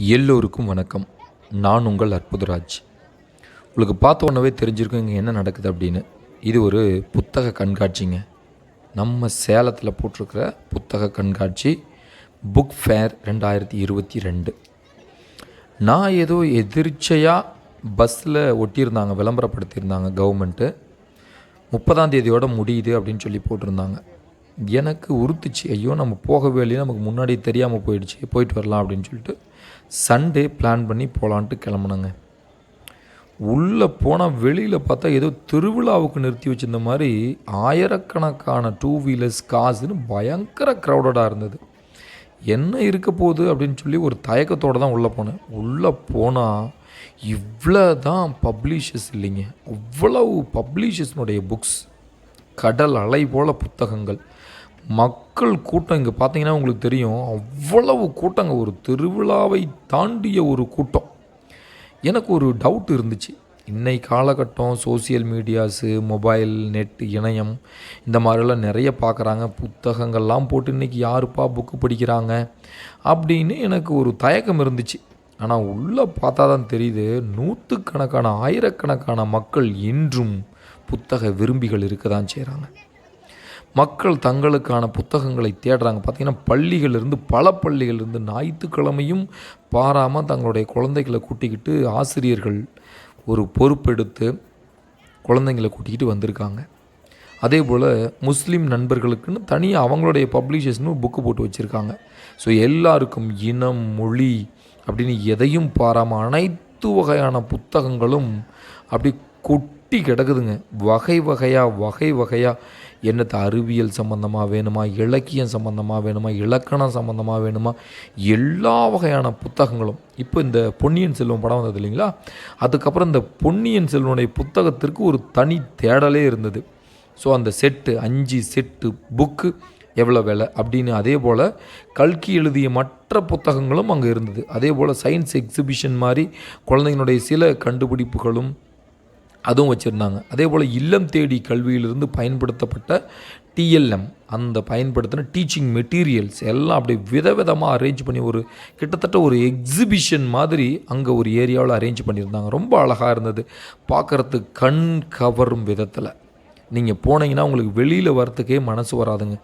எல்லோருக்கும் வணக்கம். நான் உங்கள் அற்புதராஜ். உங்களுக்கு பார்த்த உடனே தெரிஞ்சிருக்கும் இங்கே என்ன நடக்குது அப்படின்னு. இது ஒரு புத்தக கண்காட்சிங்க. நம்ம சேலத்தில் போட்டிருக்கிற புத்தக கண்காட்சி புக் ஃபேர் 2022. நான் ஏதோ எதிர்ச்சையாக பஸ்ஸில் ஒட்டியிருந்தாங்க, விளம்பரப்படுத்தியிருந்தாங்க கவர்மெண்ட்டு. 30ஆம் தேதியோட முடியுது அப்படின்னு சொல்லி போட்டிருந்தாங்க. எனக்கு உறுத்துச்சு, ஐயோ நம்ம போகவே இல்லையே, நமக்கு முன்னாடி தெரியாமல் போயிடுச்சு, போயிட்டு வரலாம் அப்படின்னு சொல்லிட்டு சண்டே பிளான் பண்ணி போகலான்ட்டு கிளம்புனேங்க. உள்ளே போனால் வெளியில் பார்த்தா ஏதோ திருவிழாவுக்கு நிறுத்தி வச்சிருந்த மாதிரி ஆயிரக்கணக்கான டூ வீலர்ஸ் காசுன்னு பயங்கர க்ரௌடடாக இருந்தது. என்ன இருக்க போகுது அப்படின்னு சொல்லி ஒரு தயக்கத்தோடு தான் உள்ளே போனேன். உள்ளே போனால் இவ்வளோ தான் பப்ளிஷர்ஸ் இல்லைங்க, அவ்வளவு பப்ளிஷர்ஸ்னுடைய புக்ஸ், கடல் அலை போல் புத்தகங்கள், மக்கள் கூட்டம். இங்கே பார்த்தீங்கன்னா உங்களுக்கு தெரியும், அவ்வளவு கூட்டங்க, ஒரு திருவிழாவை தாண்டிய ஒரு கூட்டம். எனக்கு ஒரு டவுட் இருந்துச்சு, இன்னைக்கு காலகட்டம் சோசியல் மீடியாஸு, மொபைல், நெட், இணையம் இந்த மாதிரிலாம் நிறைய பார்க்குறாங்க. புத்தகங்கள்லாம் போட்டு இன்றைக்கி யாருப்பா புக்கு படிக்கிறாங்க அப்படின்னு எனக்கு ஒரு தயக்கம் இருந்துச்சு. ஆனால் உள்ளே பார்த்தா தான் தெரியுது, நூற்றுக்கணக்கான ஆயிரக்கணக்கான மக்கள் இன்றும் புத்தக விரும்பிகள் இருக்க தான் செய்கிறாங்க. மக்கள் தங்களுக்கான புத்தகங்களை தேடுறாங்க. பார்த்திங்கன்னா பள்ளிகளிலிருந்து, பல பள்ளிகளிலிருந்து ஞாயிற்றுக்கிழமையும் பாராமல் தங்களுடைய குழந்தைகளை கூட்டிக்கிட்டு ஆசிரியர்கள் ஒரு பொறுப்பெடுத்து குழந்தைங்களை கூட்டிக்கிட்டு வந்திருக்காங்க. அதே போல் முஸ்லீம் நண்பர்களுக்குன்னு தனியாக அவங்களுடைய பப்ளிஷர்ஸ்னு புக்கு போட்டு வச்சுருக்காங்க. ஸோ எல்லாருக்கும் இனம், மொழி அப்படின்னு எதையும் பாராமல் அனைத்து வகையான புத்தகங்களும் அப்படி கொட்டி கிடக்குதுங்க. வகை வகையாக என்னத்தை அறிவியல் சம்மந்தமாக வேணுமா, இலக்கியம் சம்மந்தமாக வேணுமா, இலக்கணம் சம்மந்தமாக வேணுமா, எல்லா வகையான புத்தகங்களும். இப்போ இந்த பொன்னியின் செல்வன் படம் வந்தது இல்லைங்களா, அதுக்கப்புறம் இந்த பொன்னியின் செல்வனுடைய புத்தகத்திற்கு ஒரு தனி தேடலே இருந்தது. ஸோ அந்த செட்டு 5 செட்டு புக்கு எவ்வளோ விலை அப்படின்னு. அதே போல் கல்கி எழுதிய மற்ற புத்தகங்களும் அங்கே இருந்தது. அதே போல் சயின்ஸ் எக்ஸிபிஷன் மாதிரி குழந்தைங்களுடைய சில கண்டுபிடிப்புகளும் அதுவும் வச்சுருந்தாங்க. அதே போல் இல்லம் தேடி கல்வியிலிருந்து பயன்படுத்தப்பட்ட டிஎல்எம், அந்த பயன்படுத்தின டீச்சிங் மெட்டீரியல்ஸ் எல்லாம் அப்படி விதவிதமாக அரேஞ்ச் பண்ணி ஒரு கிட்டத்தட்ட ஒரு எக்ஸிபிஷன் மாதிரி அங்கே ஒரு ஏரியாவில் அரேஞ்ச் பண்ணியிருந்தாங்க. ரொம்ப அழகாக இருந்தது, பார்க்குறதுக்கு கண் கவரும் விதத்தில். நீங்கள் போனீங்கன்னா உங்களுக்கு வெளியில் வரத்துக்கே மனசு வராதுங்க,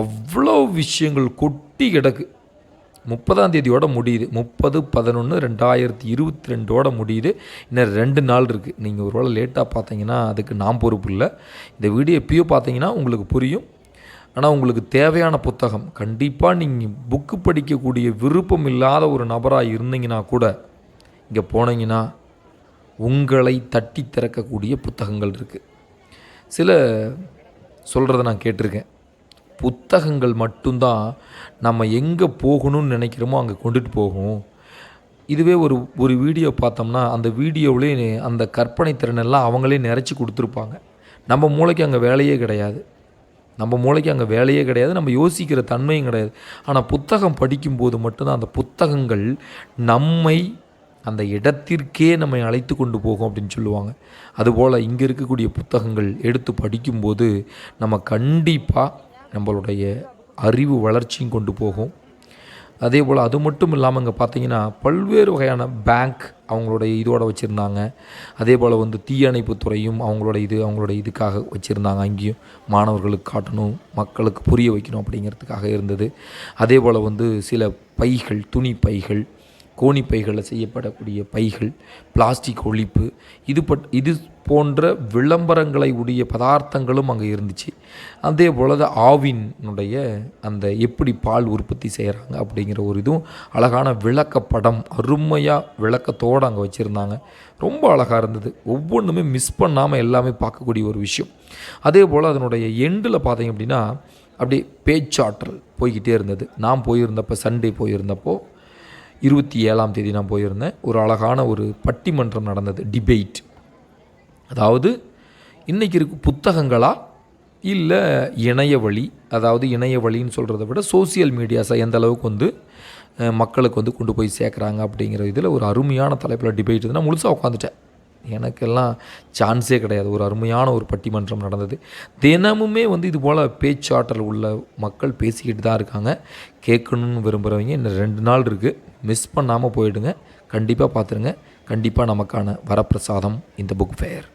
அவ்வளோ விஷயங்கள் கொட்டி கிடக்கு. 30ஆம் தேதியோட முடியுது, 30/11/2022 முடியுது. இன்னும் 2 நாள் இருக்குது. நீங்கள் ஒரு வேளை லேட்டாக பார்த்தீங்கன்னா அதுக்கு நான் பொறுப்பு இல்லை. இந்த வீடியோ எப்பயோ பார்த்தீங்கன்னா உங்களுக்கு புரியும். ஆனால் உங்களுக்கு தேவையான புத்தகம், கண்டிப்பாக நீங்கள் புக்கு படிக்கக்கூடிய விருப்பம் இல்லாத ஒரு நபராக இருந்தீங்கன்னா கூட இங்கே போனீங்கன்னா உங்களை தட்டி திறக்கக்கூடிய புத்தகங்கள் இருக்குது. சில சொல்கிறத நான் கேட்டிருக்கேன், புத்தகங்கள் மட்டும்தான் நம்ம எங்கே போகணும்னு நினைக்கிறோமோ அங்கே கொண்டுட்டு போகும். இதுவே ஒரு வீடியோ பார்த்தோம்னா அந்த வீடியோவிலே அந்த கற்பனை திறனெல்லாம் அவங்களே நிறைச்சி கொடுத்துருப்பாங்க. நம்ம மூளைக்கு அங்கே வேலையே கிடையாது, நம்ம யோசிக்கிற தன்மையும் கிடையாது. ஆனால் புத்தகம் படிக்கும்போது மட்டும்தான் அந்த புத்தகங்கள் நம்மை அந்த இடத்திற்கே நம்மை அழைத்து கொண்டு போகும் அப்படின்னு சொல்லுவாங்க. அதுபோல் இங்கே இருக்கக்கூடிய புத்தகங்கள் எடுத்து படிக்கும்போது நம்ம கண்டிப்பாக நம்மளுடைய அறிவு வளர்ச்சியும் கொண்டு போகும். அதே போல் அது மட்டும் இல்லாமல் இங்கே பார்த்தீங்கன்னா பல்வேறு வகையான பேங்க் அவங்களுடைய இதோடு வச்சுருந்தாங்க. அதே போல் தீயணைப்புத்துறையும் அவங்களோட இதுக்காக வச்சுருந்தாங்க. அங்கேயும் மாணவர்களுக்கு காட்டணும், மக்களுக்கு புரிய வைக்கணும் அப்படிங்கிறதுக்காக இருந்தது. அதே போல் சில பைகள், துணி பைகள், கோணி பைகளில் செய்யப்படக்கூடிய பைகள், பிளாஸ்டிக் ஒழிப்பு, இது போன்ற விளம்பரங்களை உடைய பதார்த்தங்களும் அங்கே இருந்துச்சு. அதே போல் ஆவினுடைய அந்த எப்படி பால் உற்பத்தி செய்கிறாங்க அப்படிங்கிற ஒரு இதுவும் அழகான விளக்கப்படம், அருமையாக விளக்கத்தோடு அங்கே வச்சுருந்தாங்க. ரொம்ப அழகாக இருந்தது. ஒவ்வொன்றுமே மிஸ் பண்ணாமல் எல்லாமே பார்க்கக்கூடிய ஒரு விஷயம். அதே போல் அதனுடைய எண்டில் பார்த்தீங்க அப்படின்னா அப்படியே பேச்சாற்றல் போய்கிட்டே இருந்தது. நான் போயிருந்தப்போ, சண்டே போயிருந்தப்போ 27ஆம் தேதி நான் போயிருந்தேன். ஒரு அழகான ஒரு பட்டிமன்றம் நடந்தது, டிபேட். அதாவது இன்றைக்கி இருக்கு புத்தகங்களா இல்லை இணைய வழி, அதாவது இணைய வழின்னு சொல்கிறத விட சோசியல் மீடியாஸை எந்த அளவுக்கு மக்களுக்கு கொண்டு போய் சேர்க்குறாங்க அப்படிங்கிற இதில் ஒரு அருமையான தலைப்பில் டிபேட். நான் முழுசாக உட்காந்துட்டேன். எனக்கெல்லாம் சான்ஸே கிடையாது. ஒரு அருமையான ஒரு பட்டிமன்றம் நடந்தது. தினமுமே இது போல் பேச்சாற்றல் உள்ள மக்கள் பேசிக்கிட்டு தான் இருக்காங்க. கேட்கணுன்னு விரும்புகிறவங்க இன்னும் 2 நாள் இருக்குது. மிஸ் பண்ணாமல் போயிடுங்க. கண்டிப்பாக பார்த்துருங்க. கண்டிப்பாக நமக்கான வரப்பிரசாதம் இந்த புக் ஃபேர்.